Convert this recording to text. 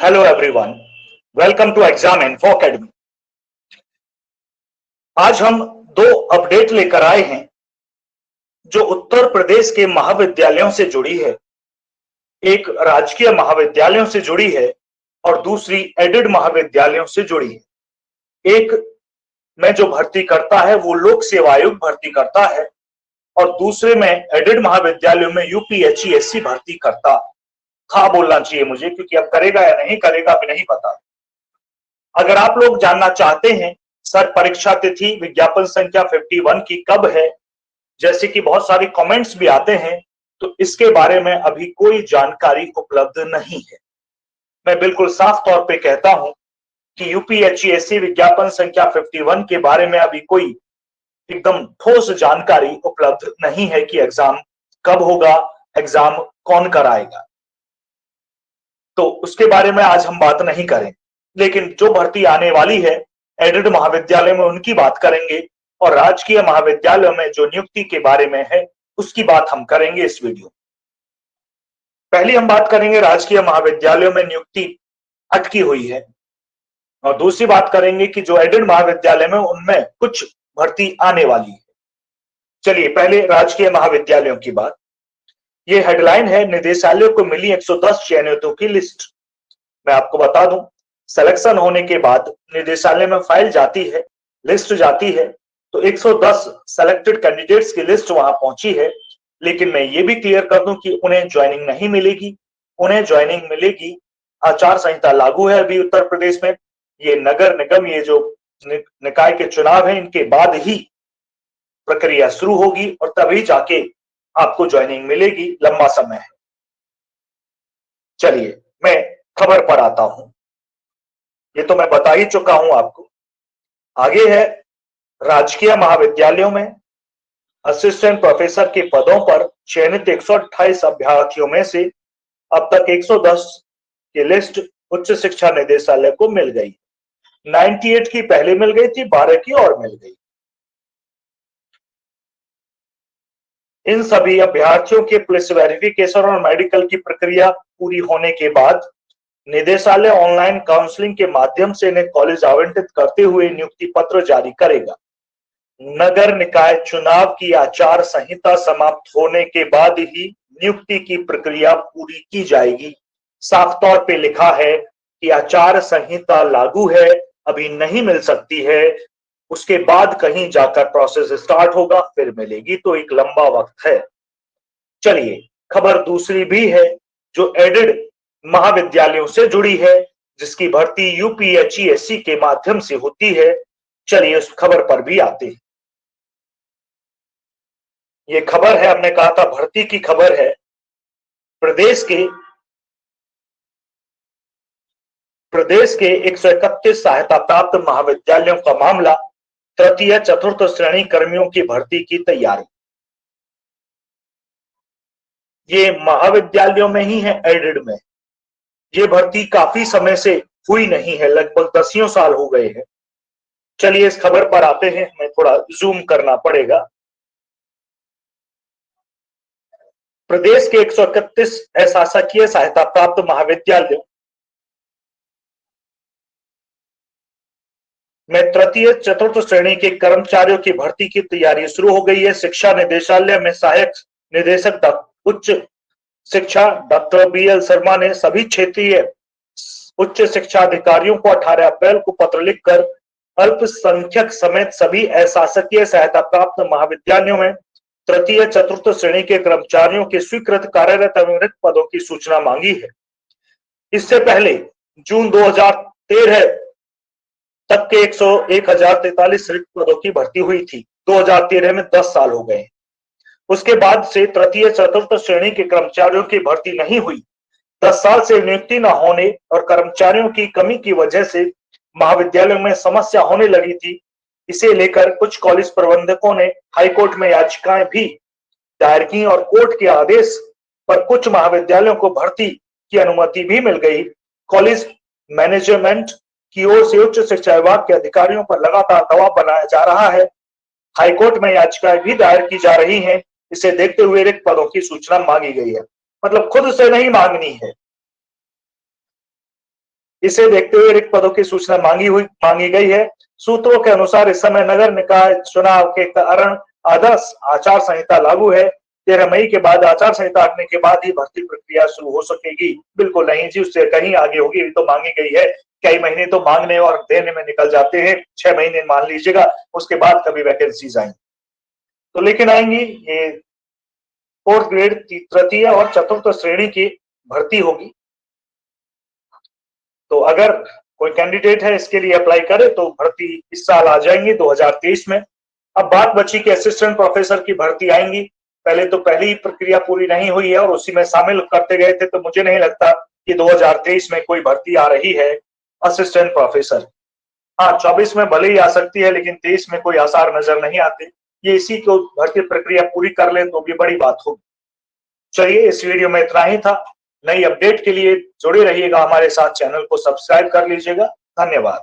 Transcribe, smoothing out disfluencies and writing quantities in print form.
Hello everyone, welcome to exam info academy. आज हम दो अपडेट लेकर आए हैं जो उत्तर प्रदेश के महाविद्यालयों से जुड़ी है। एक राजकीय महाविद्यालयों से जुड़ी है और दूसरी एडेड महाविद्यालयों से जुड़ी है। एक में जो भर्ती करता है वो लोक सेवा आयोग भर्ती करता है और दूसरे में एडेड महाविद्यालयों में यूपीएचईएससी भर्ती करता था बोलना चाहिए मुझे, क्योंकि अब करेगा या नहीं करेगा अभी नहीं पता। अगर आप लोग जानना चाहते हैं सर परीक्षा तिथि विज्ञापन संख्या 51 की कब है, जैसे कि बहुत सारे कमेंट्स भी आते हैं, तो इसके बारे में अभी कोई जानकारी उपलब्ध नहीं है। मैं बिल्कुल साफ तौर पे कहता हूं कि यूपीएचईएससी विज्ञापन संख्या 51 के बारे में अभी कोई एकदम ठोस जानकारी उपलब्ध नहीं है कि एग्जाम कब होगा, एग्जाम कौन कराएगा। तो उसके बारे में आज हम बात नहीं करें, लेकिन जो भर्ती आने वाली है एडेड महाविद्यालय में उनकी बात करेंगे और राजकीय महाविद्यालय में जो नियुक्ति के बारे में है उसकी बात हम करेंगे इस वीडियो। पहली हम बात करेंगे राजकीय महाविद्यालयों में नियुक्ति अटकी हुई है और दूसरी बात करेंगे कि जो एडेड महाविद्यालय में उनमें कुछ भर्ती आने वाली है। चलिए पहले राजकीय महाविद्यालयों की बात। ये हेडलाइन है, निदेशालयों को मिली 110 चयनितों की लिस्ट। मैं आपको बता दूं, सिलेक्शन होने के बाद निदेशालय में फाइल जाती है, लिस्ट जाती है, तो 110 सेलेक्टेड कैंडिडेट्स की लिस्ट वहां पहुंची है। लेकिन मैं ये भी क्लियर कर दूं कि उन्हें ज्वाइनिंग नहीं मिलेगी। उन्हें ज्वाइनिंग मिलेगी, आचार संहिता लागू है अभी उत्तर प्रदेश में, ये नगर निगम, ये जो निकाय के चुनाव है इनके बाद ही प्रक्रिया शुरू होगी और तभी जाके आपको ज्वाइनिंग मिलेगी, लंबा समय है। चलिए मैं खबर पर आता हूं, ये तो मैं बता ही चुका हूं आपको। आगे है राजकीय महाविद्यालयों में असिस्टेंट प्रोफेसर के पदों पर चयनित 128 अभ्यर्थियों में से अब तक 110 की लिस्ट उच्च शिक्षा निदेशालय को मिल गई। 98 की पहले मिल गई थी, 12 की और मिल गई। इन सभी अभ्यर्थियों के पुलिस वेरिफिकेशन और मेडिकल की प्रक्रिया पूरी होने के बाद निदेशालय ऑनलाइन काउंसलिंग के माध्यम से इन्हें कॉलेज आवंटित करते हुए नियुक्ति पत्र जारी करेगा। नगर निकाय चुनाव की आचार संहिता समाप्त होने के बाद ही नियुक्ति की प्रक्रिया पूरी की जाएगी। साफ तौर पे लिखा है कि आचार संहिता लागू है, अभी नहीं मिल सकती है, उसके बाद कहीं जाकर प्रोसेस स्टार्ट होगा, फिर मिलेगी, तो एक लंबा वक्त है। चलिए खबर दूसरी भी है जो एडेड महाविद्यालयों से जुड़ी है, जिसकी भर्ती यूपीएचईएससी के माध्यम से होती है। चलिए उस खबर पर भी आते हैं। ये खबर है, हमने कहा था भर्ती की खबर है। प्रदेश के 131 सहायता प्राप्त महाविद्यालयों का मामला, तृतीय चतुर्थ श्रेणी कर्मियों की भर्ती की तैयारी। ये महाविद्यालयों में ही है, एडेड में। ये भर्ती काफी समय से हुई नहीं है, लगभग 10 साल हो गए हैं। चलिए इस खबर पर आते हैं, हमें थोड़ा जूम करना पड़ेगा। प्रदेश के 131 अशासकीय सहायता प्राप्त महाविद्यालयों में तृतीय चतुर्थ श्रेणी के कर्मचारियों की भर्ती की तैयारी शुरू हो गई है। शिक्षा निदेशालय में सहायक निदेशक उच्च शिक्षा डॉक्टर BL शर्मा ने सभी क्षेत्रीय उच्च शिक्षा अधिकारियों को 18 अप्रैल को पत्र लिखकर अल्पसंख्यक समेत सभी अशासकीय सहायता प्राप्त महाविद्यालयों में तृतीय चतुर्थ श्रेणी के कर्मचारियों के स्वीकृत कार्यरत एवं रिक्त पदों की सूचना मांगी है। इससे पहले जून 2013 तक के 1043 रिक्त पदों की भर्ती हुई थी। 2013 में 10 साल हो गए। उसके बाद से तृतीय चतुर्थ श्रेणी के कर्मचारियों की भर्ती नहीं हुई। 10 साल से नियुक्ति न होने और कर्मचारियों की कमी की वजह से महाविद्यालयों में समस्या होने लगी थी। इसे लेकर कुछ कॉलेज प्रबंधकों ने हाईकोर्ट में याचिकाएं भी दायर की और कोर्ट के आदेश पर कुछ महाविद्यालयों को भर्ती की अनुमति भी मिल गई। कॉलेज मैनेजमेंट की ओर से उच्च शिक्षा विभाग के अधिकारियों पर लगातार दबाव बनाया जा रहा है। हाईकोर्ट में याचिकाएं भी दायर की जा रही हैं। इसे देखते हुए रिक्त पदों की सूचना मांगी गई है। मतलब खुद से नहीं मांगनी है, इसे देखते हुए रिक्त पदों की सूचना मांगी गई है। सूत्रों के अनुसार इस समय नगर निकाय चुनाव के कारण आदर्श आचार संहिता लागू है। 13 मई के बाद आचार संहिता हटने के बाद ही भर्ती प्रक्रिया शुरू हो सकेगी। बिल्कुल नहीं जी, उससे कहीं आगे होगी। तो मांगी गई है, कई महीने तो मांगने और देने में निकल जाते हैं, 6 महीने मान लीजिएगा, उसके बाद कभी वैकेंसीज आएंगी तो लेकिन आएंगी। ये 4th ग्रेड तृतीय और चतुर्थ श्रेणी की भर्ती होगी। तो अगर कोई कैंडिडेट है इसके लिए अप्लाई करे तो भर्ती इस साल आ जाएंगी 2023 में। अब बात बची कि असिस्टेंट प्रोफेसर की भर्ती आएंगी। पहले तो पहली प्रक्रिया पूरी नहीं हुई है और उसी में शामिल करते गए थे, तो मुझे नहीं लगता कि 2023 में कोई भर्ती आ रही है असिस्टेंट प्रोफेसर। हाँ, 24 में भले ही आ सकती है, लेकिन 23 में कोई आसार नजर नहीं आते। ये इसी को भर्ती प्रक्रिया पूरी कर ले तो भी बड़ी बात होगी। चलिए, इस वीडियो में इतना ही था। नई अपडेट के लिए जुड़े रहिएगा हमारे साथ, चैनल को सब्सक्राइब कर लीजिएगा। धन्यवाद।